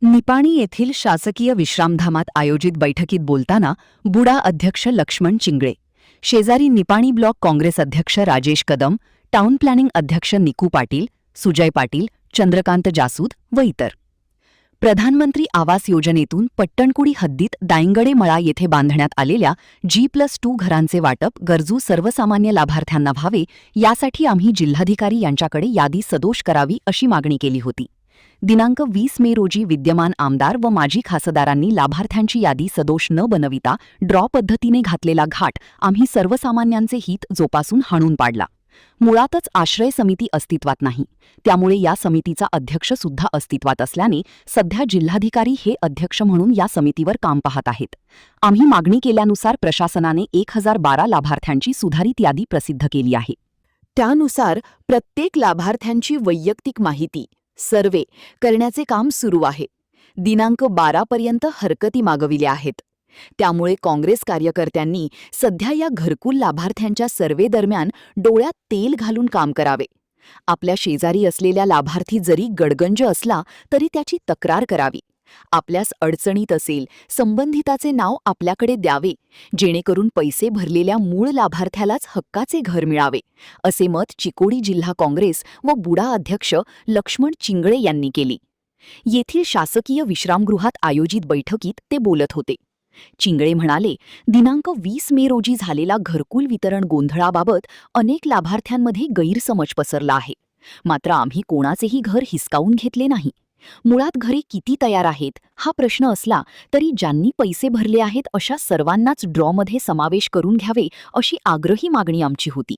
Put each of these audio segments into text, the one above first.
निपाणी येथील शासकीय विश्रामधामात आयोजित बैठकीत बोलताना बुडा अध्यक्ष लक्ष्मण चिंगळे, शेजारी निपाणी ब्लॉक काँग्रेस अध्यक्ष राजेश कदम, टाउन प्लॅनिंग अध्यक्ष निकू पाटील, सुजय पाटील, चंद्रकांत जासूद व इतर. प्रधानमंत्री आवास योजनेतून पट्टणकुडी हद्दीत दायंगडे मळा येथे बांधण्यात आलेल्या G+2 घरांचे वाटप गरजू सर्वसामान्य लाभार्थ्यांना व्हावे यासाठी आम्ही जिल्हाधिकारी यांच्याकडे यादी सदोष करावी अशी मागणी केली होती. दिनांक 20 मे रोजी विद्यमान आमदार व माजी खासदारांनी लाभार्थ्यांची यादी सदोष न बनविता ड्रॉ पद्धतीने घातलेला घाट आम्ही सर्वसामान्यांचे हित जोपासून हाणून पाडला. मुळातच आश्रय समिती अस्तित्वात नाही, त्यामुळे या समितीचा अध्यक्ष सुद्धा अस्तित्वात असल्याने सध्या जिल्हाधिकारी हे अध्यक्ष म्हणून या समितीवर काम पाहत आहेत. आम्ही मागणी केल्यानुसार प्रशासनाने 1012 लाभार्थ्यांची सुधारित यादी प्रसिद्ध केली आहे. त्यानुसार प्रत्येक लाभार्थ्यांची वैयक्तिक माहिती सर्वे करण्याचे काम सुरू आहे. दिनांक 12 पर्यंत हरकती मागविल्या आहेत. त्यामुळे काँग्रेस कार्यकर्त्यांनी सध्या या घरकुल लाभार्थ्यांच्या सर्वे दरम्यान डोळ्यात तेल घालून काम करावे. आपल्या शेजारी असलेल्या लाभार्थी जरी गडगंज असला तरी त्याची तक्रार करावी. आपल्यास अडचणीत असेल, संबंधिताचे नाव आपल्याकडे द्यावे, जेणेकरून पैसे भरलेल्या मूळ लाभार्थ्यालाच हक्काचे घर मिळावे, असे मत चिकोडी जिल्हा काँग्रेस व बुडा अध्यक्ष लक्ष्मण चिंगळे यांनी केली. येथील शासकीय विश्रामगृहात आयोजित बैठकीत ते बोलत होते. चिंगळे म्हणाले, दिनांक 20 मे रोजी झालेला घरकुल वितरण गोंधळाबाबत अनेक लाभार्थ्यांमध्ये गैरसमज पसरला आहे. मात्र आम्ही कोणाचेही घर हिसकावून घेतले नाही. मुळात घरे किती तयार आहेत हा प्रश्न असला तरी ज्यांनी पैसे भरले आहेत अशा सर्वांनाच ड्रॉमध्ये समावेश करून घ्यावे अशी आग्रही मागणी आमची होती.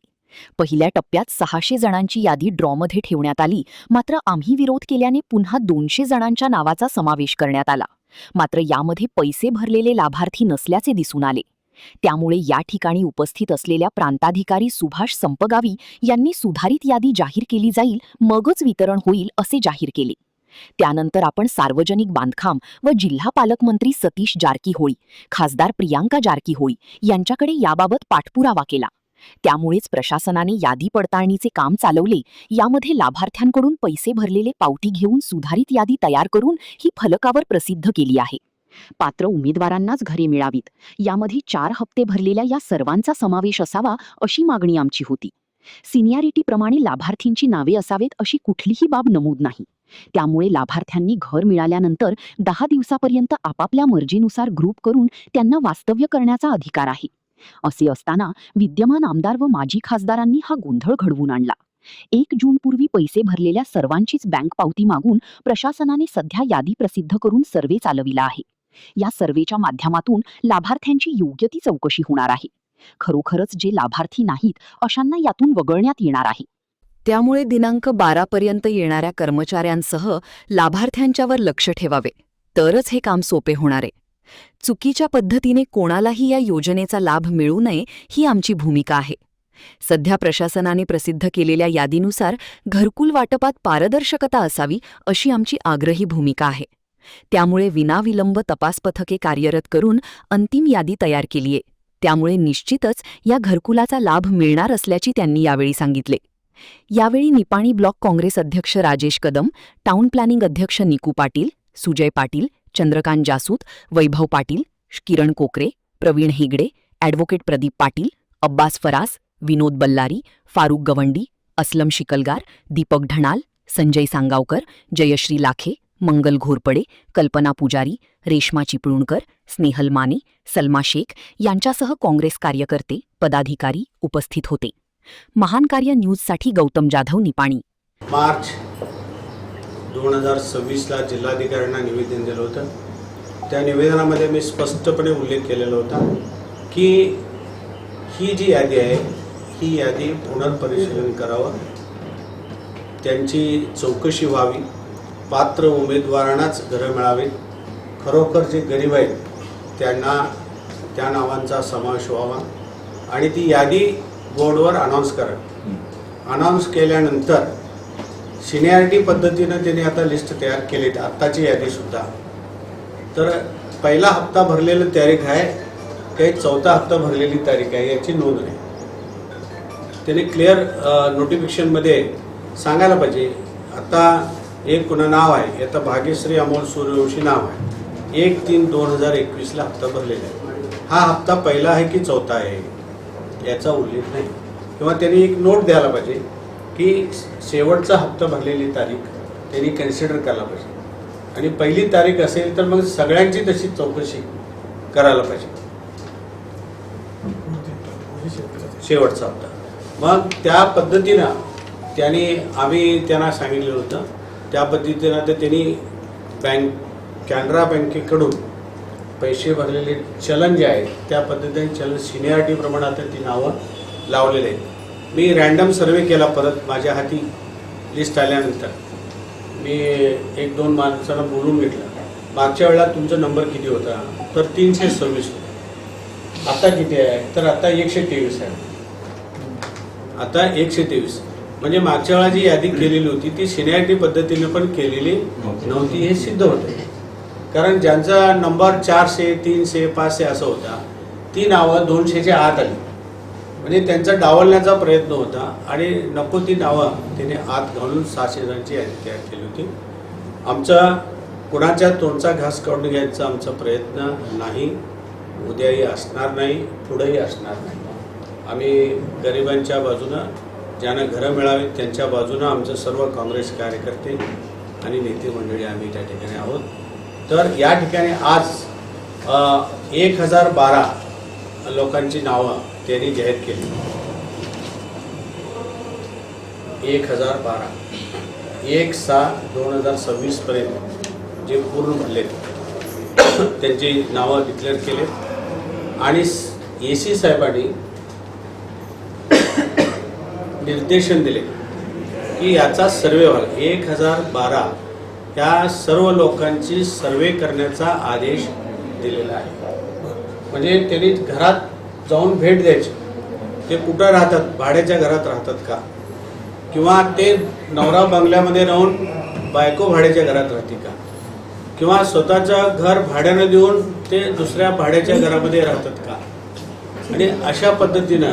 पहिल्या टप्प्यात 600 जणांची यादी ड्रॉमध्ये ठेवण्यात आली, मात्र आम्ही विरोध केल्याने पुन्हा 200 जणांच्या नावाचा समावेश करण्यात आला. मात्र यामध्ये पैसे भरलेले लाभार्थी नसल्याचे दिसून आले. त्यामुळे या ठिकाणी उपस्थित असलेल्या प्रांताधिकारी सुभाष संपगावी यांनी सुधारित यादी जाहीर केली जाईल, मगच वितरण होईल असे जाहीर केले. त्यानंतर आपण सार्वजनिक बांधकाम व जिल्हा पालकमंत्री सतीश जारकीहोळी, खासदार प्रियांका जारकीहोळी यांच्याकडे याबाबत पाठपुरावा केला. त्यामुळेच प्रशासनाने यादी पडताळणीचे काम चालवले. यामध्ये लाभार्थ्यांकडून पैसे भरलेले पावती घेऊन सुधारित यादी तयार करून ही फलकावर प्रसिद्ध केली आहे. पात्र उमेदवारांनाच घरे मिळावीत, यामध्ये 4 हप्ते भरलेल्या या सर्वांचा समावेश असावा अशी मागणी आमची होती. सिनियरिटीप्रमाणे लाभार्थींची नावे असावेत अशी कुठलीही बाब नमूद नाही. त्यामुळे लाभार्थ्यांनी घर मिळाल्यानंतर 10 दिवसापर्यंत आपापल्या मर्जीनुसार ग्रुप करून त्यांना वास्तव्य करण्याचा अधिकार आहे. असे असताना विद्यमान आमदार व माजी खासदारांनी हा गोंधळ घडवून आणला. 1 जूनपूर्वी पैसे भरलेल्या सर्वांचीच बँक पावती मागून प्रशासनाने सध्या यादी प्रसिद्ध करून सर्वे चालविला आहे. या सर्वेच्या माध्यमातून लाभार्थ्यांची योग्य ती चौकशी होणार आहे. खरोखरच जे लाभार्थी नाहीत अशांना यातून वगळण्यात येणार आहे. त्यामुळे दिनांक 12 पर्यंत येणाऱ्या कर्मचाऱ्यांसह लाभार्थ्यांच्यावर लक्ष ठेवावे, तरच हे काम सोपे होणार आहे. चुकीच्या पद्धतीने कोणालाही या योजनेचा लाभ मिळू नये ही आमची भूमिका आहे. सध्या प्रशासनाने प्रसिद्ध केलेल्या यादीनुसार घरकुल वाटपात पारदर्शकता असावी अशी आमची आग्रही भूमिका आहे. त्यामुळे विनाविलंब तपास पथके कार्यरत करून अंतिम यादी तयार केली आहे. त्यामुळे निश्चितच या घरकुलाचा लाभ मिळणार असल्याची त्यांनी यावेळी सांगितले. यावेळी निपाणी ब्लॉक काँग्रेस अध्यक्ष राजेश कदम, टाउन प्लॅनिंग अध्यक्ष निकू पाटील, सुजय पाटील, चंद्रकांत जासूद, वैभव पाटील, किरण कोकरे, प्रवीण हेगडे, ॲडव्होकेट प्रदीप पाटील, अब्बास फरास, विनोद बल्लारी, फारुक गवंडी, असलम शिकलगार, दीपक ढणाल, संजय सांगावकर, जयश्री लाखे, मंगल घोरपडे, कल्पना पुजारी, रेश्मा चिपळूणकर, स्नेहल माने, सलमा शेख यांच्यासह काँग्रेस कार्यकर्ते, पदाधिकारी उपस्थित होते. महान कार्य न्यूजसाठी गौतम जाधव, निपाणी. मार्च 2026ला जिल्हाधिकाऱ्यांना निवेदन दिलं होतं. त्या निवेदनामध्ये मी स्पष्टपणे उल्लेख केलेला होता की ही जी यादी आहे ही यादी पुनर्परिशीलन करावं, त्यांची चौकशी व्हावी, पात्र उमेदवारांनाच घरं मिळावीत, खरोखर जे गरीब आहेत त्यांना त्या नावांचा समावेश व्हावा आणि ती यादी बोर्डवर अनाऊन्स करावी. अनाऊन्स केल्यानंतर सिनियरिटी पद्धतीनं त्यांनी आता लिस्ट तयार केली, आत्ताची यादीसुद्धा. तर पहिला हप्ता भरलेली तारीख आहे, काही 4था हप्ता भरलेली तारीख आहे याची नोंद नाही. त्यांनी क्लिअर नोटिफिकेशनमध्ये सांगायला पाहिजे. आता एक पुन्हा नाव आहे, आता भाग्यश्री अमोल सूर्यवंशी नाव आहे, 1/3/2021 हप्ता भरलेला आहे. हा हप्ता पहिला आहे की चौथा आहे याचा उल्लेख नाही. किंवा त्यांनी एक नोट द्यायला पाहिजे की शेवटचा हप्ता भरलेली तारीख त्यांनी कन्सिडर करायला पाहिजे, आणि पहिली तारीख असेल तर मग सगळ्यांची तशी चौकशी करायला पाहिजे शेवटचा हप्ता. मग त्या पद्धतीनं आम्ही त्यांना सांगितलेलं होतं, त्या पद्धतीनं तर त्यांनी कॅनरा बँकेकडून पैसे भरलेले चलन जे आहे त्या पद्धतीने चलन सिनियरिटीप्रमाणे आता ती नावं लावलेले आहेत. मी रँडम सर्वे केला परत माझ्या हाती लिस्ट आल्यानंतर मी 1-2 माणसांना बोलून घेतलं, मागच्या वेळेला तुमचा नंबर किती होता, तर 326 होता. आता किती आहे, तर आता 123 आहे. आता 123 म्हणजे मागच्या वेळा जी यादी केलेली होती ती सिनियरिटी पद्धतीने पण केलेली नव्हती हे सिद्ध होतं. कारण ज्यांचा नंबर 400, 300, 500 असं होता ती नावं 200च्या आत आली, म्हणजे त्यांचा डावलण्याचा प्रयत्न होता आणि नको ती नावं त्याने आत घालून 600 जणांची यादी तयार केली होती. आमचा कुणाच्या तोंडचा घास काढून घ्यायचा आमचा प्रयत्न नाही, उद्याही असणार नाही, पुढेही असणार नाही. आम्ही गरिबांच्या बाजूनं, ज्यांना घरं मिळावीत त्यांच्या बाजूनं आमचं सर्व काँग्रेस कार्यकर्ते आणि नेते मंडळी आम्ही त्या ठिकाणी आहोत. तर या ठिकाणी आज 1012 लोकांची नावं त्यांनी जाहीर केली. 1012 1/6/2026 पर्यंत जे पूर्ण भरले त्यांची नावं डिक्लेअर केले आणि AC साहेबांनी निर्देशन दिले की याचा सर्वे व्हावा. 1012 या सर्व लोकांची सर्वे करण्याचा आदेश दिलेला आहे. म्हणजे त्यांनी घरात जाऊन भेट द्यायची, ते कुठं राहतात, भाड्याच्या घरात राहतात का, किंवा ते नवरा बंगल्यामध्ये राहून बायको भाड्याच्या घरात राहते का, किंवा स्वतःचं घर भाड्यानं देऊन ते दुसऱ्या भाड्याच्या घरामध्ये राहतात का. आणि अशा पद्धतीनं